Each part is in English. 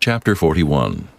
Chapter 41.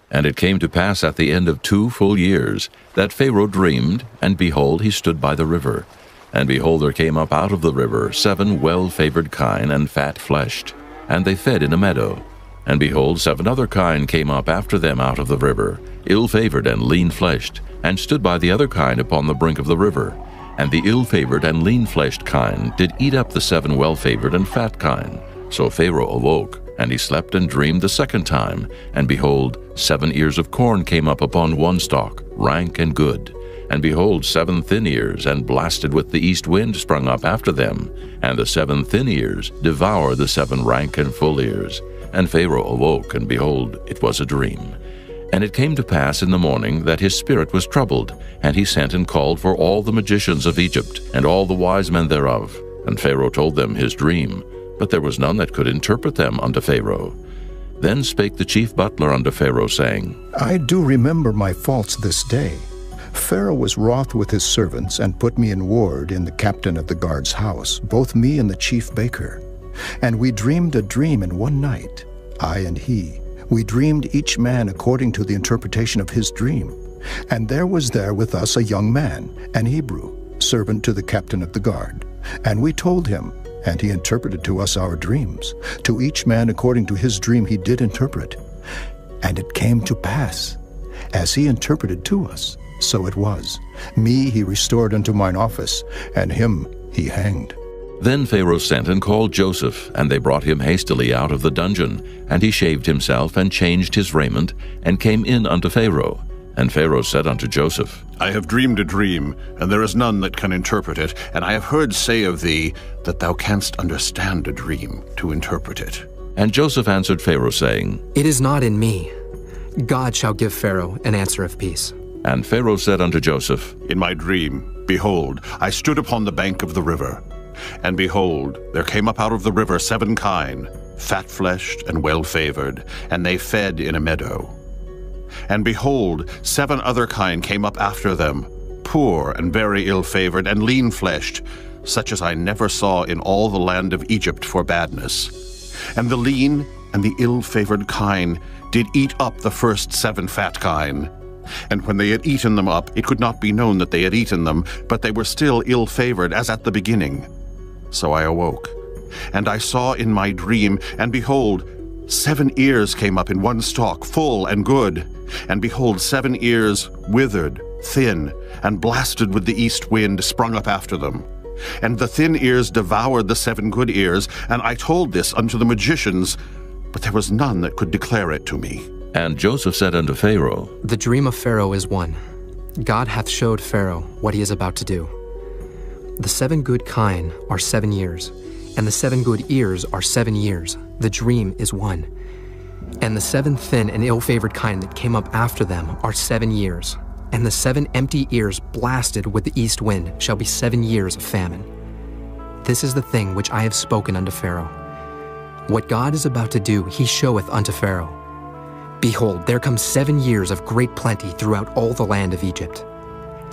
And it came to pass at the end of 2 full years, that Pharaoh dreamed, and behold, he stood by the river. And behold, there came up out of the river 7 well-favored kine and fat-fleshed, and they fed in a meadow. And behold, 7 other kine came up after them out of the river, ill-favored and lean-fleshed, and stood by the other kine upon the brink of the river. And the ill-favored and lean-fleshed kine did eat up the 7 well-favored and fat kine. So Pharaoh awoke, and he slept and dreamed the second time. And behold, 7 ears of corn came up upon one stalk, rank and good. And behold, 7 thin ears, and blasted with the east wind, sprung up after them. And the 7 thin ears devoured the 7 rank and full ears. And Pharaoh awoke, and behold, it was a dream. And it came to pass in the morning that his spirit was troubled, and he sent and called for all the magicians of Egypt, and all the wise men thereof. And Pharaoh told them his dream, but there was none that could interpret them unto Pharaoh. Then spake the chief butler unto Pharaoh, saying, I do remember my faults this day. Pharaoh was wroth with his servants, and put me in ward in the captain of the guard's house, both me and the chief baker. And we dreamed a dream in one night, I and he. We dreamed each man according to the interpretation of his dream. And there was there with us a young man, an Hebrew, servant to the captain of the guard. And we told him, and he interpreted to us our dreams. To each man according to his dream he did interpret. And it came to pass, as he interpreted to us, so it was. Me he restored unto mine office, and him he hanged. Then Pharaoh sent and called Joseph, and they brought him hastily out of the dungeon. And he shaved himself, and changed his raiment, and came in unto Pharaoh. And Pharaoh said unto Joseph, I have dreamed a dream, and there is none that can interpret it. And I have heard say of thee, that thou canst understand a dream to interpret it. And Joseph answered Pharaoh, saying, It is not in me. God shall give Pharaoh an answer of peace. And Pharaoh said unto Joseph, In my dream, behold, I stood upon the bank of the river. And behold, there came up out of the river 7 kine, fat-fleshed and well-favored, and they fed in a meadow. And behold, 7 other kine came up after them, poor and very ill-favored and lean-fleshed, such as I never saw in all the land of Egypt for badness. And the lean and the ill-favored kine did eat up the first 7 fat kine. And when they had eaten them up, it could not be known that they had eaten them, but they were still ill-favored as at the beginning. So I awoke, and I saw in my dream, and behold, 7 ears came up in one stalk, full and good. And behold, 7 ears withered, thin, and blasted with the east wind, sprung up after them. And the thin ears devoured the 7 good ears, and I told this unto the magicians, but there was none that could declare it to me. And Joseph said unto Pharaoh, The dream of Pharaoh is one. God hath showed Pharaoh what he is about to do. The 7 good kine are 7 years, and the 7 good ears are 7 years. The dream is one. And the 7 thin and ill-favored kine that came up after them are 7 years. And the 7 empty ears blasted with the east wind shall be 7 years of famine. This is the thing which I have spoken unto Pharaoh. What God is about to do he showeth unto Pharaoh. Behold, there come 7 years of great plenty throughout all the land of Egypt.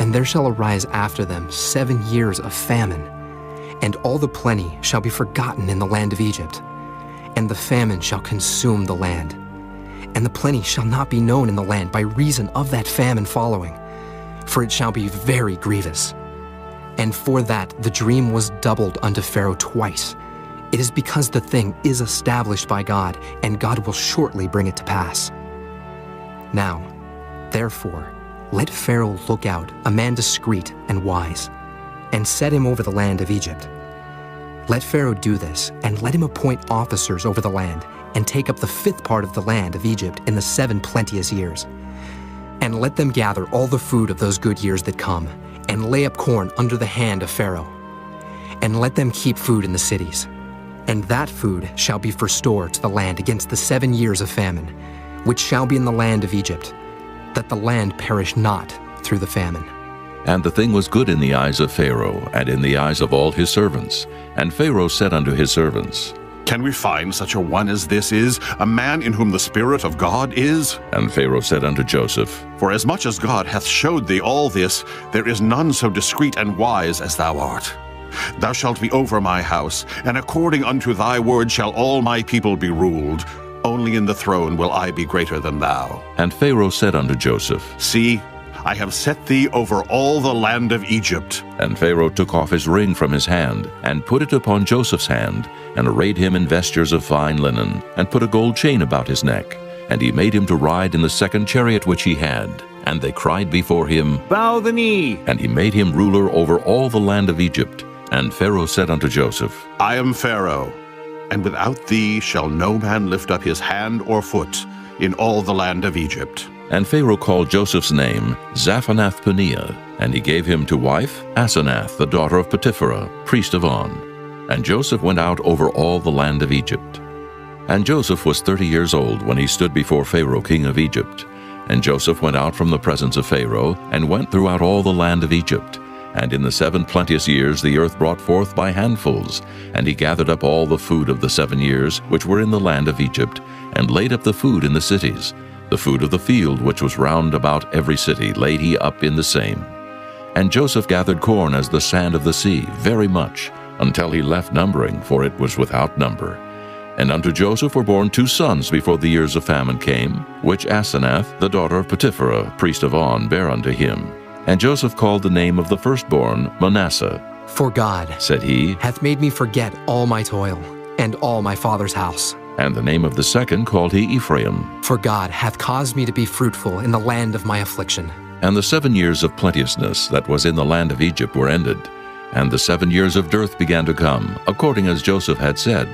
And there shall arise after them 7 years of famine. And all the plenty shall be forgotten in the land of Egypt. And the famine shall consume the land. And the plenty shall not be known in the land by reason of that famine following, for it shall be very grievous. And for that the dream was doubled unto Pharaoh twice. It is because the thing is established by God, and God will shortly bring it to pass. Now, therefore, let Pharaoh look out, a man discreet and wise, and set him over the land of Egypt. Let Pharaoh do this, and let him appoint officers over the land, and take up the 5th part of the land of Egypt in the 7 plenteous years. And let them gather all the food of those good years that come, and lay up corn under the hand of Pharaoh. And let them keep food in the cities. And that food shall be for store to the land against the 7 years of famine, which shall be in the land of Egypt, that the land perish not through the famine. And the thing was good in the eyes of Pharaoh, and in the eyes of all his servants. And Pharaoh said unto his servants, Can we find such a one as this is, a man in whom the Spirit of God is? And Pharaoh said unto Joseph, For as much as God hath showed thee all this, there is none so discreet and wise as thou art. Thou shalt be over my house, and according unto thy word shall all my people be ruled. only in the throne will I be greater than thou. And Pharaoh said unto Joseph, See, I have set thee over all the land of Egypt. And Pharaoh took off his ring from his hand, and put it upon Joseph's hand, and arrayed him in vestures of fine linen, and put a gold chain about his neck. And he made him to ride in the second chariot which he had. And they cried before him, Bow the knee. And he made him ruler over all the land of Egypt. And Pharaoh said unto Joseph, I am Pharaoh, and without thee shall no man lift up his hand or foot in all the land of Egypt. And Pharaoh called Joseph's name Zaphanath-Paneah, and he gave him to wife Asenath, the daughter of Potipherah, priest of On. And Joseph went out over all the land of Egypt. And Joseph was 30 years old when he stood before Pharaoh king of Egypt. And Joseph went out from the presence of Pharaoh, and went throughout all the land of Egypt. And in the 7 plenteous years the earth brought forth by handfuls. And he gathered up all the food of the 7 years which were in the land of Egypt, and laid up the food in the cities. The food of the field which was round about every city laid he up in the same. And Joseph gathered corn as the sand of the sea, very much, until he left numbering, for it was without number. And unto Joseph were born 2 sons before the years of famine came, which Asenath, the daughter of Potipherah, priest of On, bare unto him. And Joseph called the name of the firstborn Manasseh. For God, Said he, hath made me forget all my toil, and all my father's house. and the name of the second called he Ephraim. For God hath caused me to be fruitful in the land of my affliction. And the 7 years of plenteousness that was in the land of Egypt were ended. And the 7 years of dearth began to come, according as Joseph had said.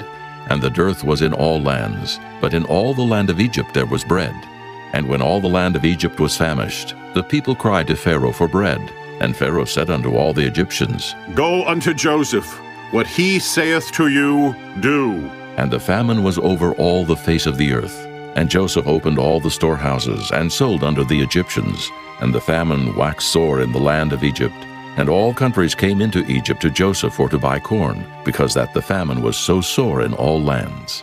And the dearth was in all lands, but in all the land of Egypt there was bread. And when all the land of Egypt was famished, the people cried to Pharaoh for bread. And Pharaoh said unto all the Egyptians, Go unto Joseph, what he saith to you, do. And the famine was over all the face of the earth. And Joseph opened all the storehouses, and sold unto the Egyptians. And the famine waxed sore in the land of Egypt. And all countries came into Egypt to Joseph for to buy corn, because that the famine was so sore in all lands.